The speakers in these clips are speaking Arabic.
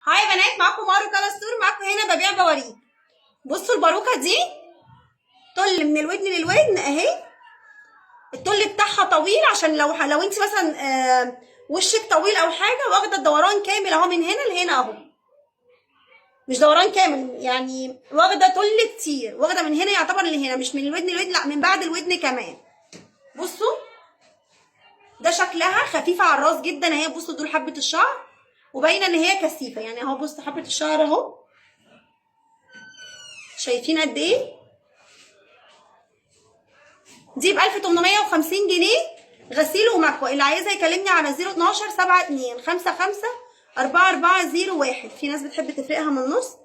هاي يا بنات، معاكم مارو كلاستور. معاكم هنا ببيع بواريك. بصوا الباروكه دي طل من الودن للودن اهي. الطل بتاعها طويل عشان لو انت مثلا وشك طويل او حاجه، واخده الدوران كامل اهو من هنا لهنا اهو. مش دوران كامل يعني، واخده طل كتير، واخده من هنا يعتبر لهنا، مش من الودن للودن، لا من بعد الودن كمان. بصوا ده شكلها خفيفه على الراس جدا اهي. بصوا دول حبه الشعر وباينه ان هي كثيفه يعني اهو. بصوا حبه الشعر اهو، شايفين قد ايه؟ دي ب 1850 جنيه غسيل ومكوى. اللي عايزها يكلمني على 012 72 55 4401. في ناس بتحب تفرقها من النص.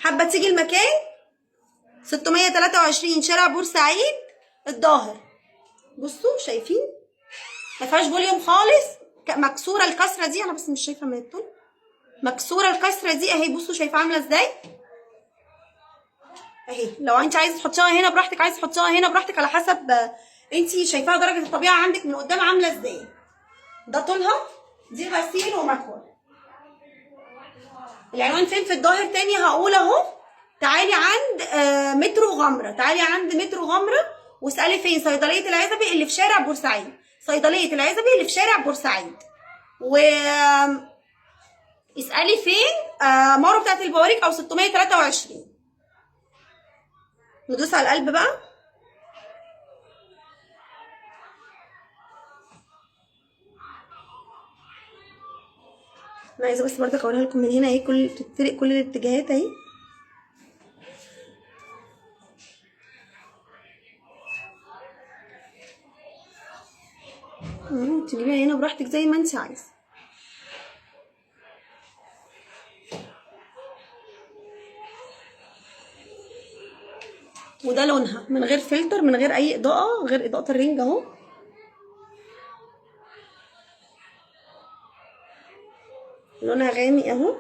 حابه تيجي المكان 623 شارع بورسعيد الظاهر. بصوا شايفين ما فيهاش فوليوم خالص، مكسوره الكسره دي، انا بس مش شايفه من الطول، مكسوره الكسره دي اهي. بصوا شايفه عامله ازاي اهي. لو انت عايزه تحطيها هنا براحتك، عايزه تحطيها هنا براحتك، على حسب انت شايفاها درجه الطبيعه عندك من قدام عامله ازاي. ده طولها، دي غسيل ومكوى. العنوان فين في الظاهر تاني هقول اهو. تعالي عند مترو غمره، تعالي عند مترو غمره واسالي فين صيدليه العزبي اللي في شارع بورسعيد. صيدليه العزبي اللي في شارع بورسعيد. و اسالي فين مارو بتاعت البواريك او 623. ندوس على القلب بقى. انا عايزه بس برضه اوريها لكم من هنا اهي، بتتفرق كل الاتجاهات اهي. تجيبيها هنا براحتك زي ما انت عايزه. وده لونها من غير فلتر، من غير اي اضاءه غير اضاءه الرنج اهو. لونها غامق اهو.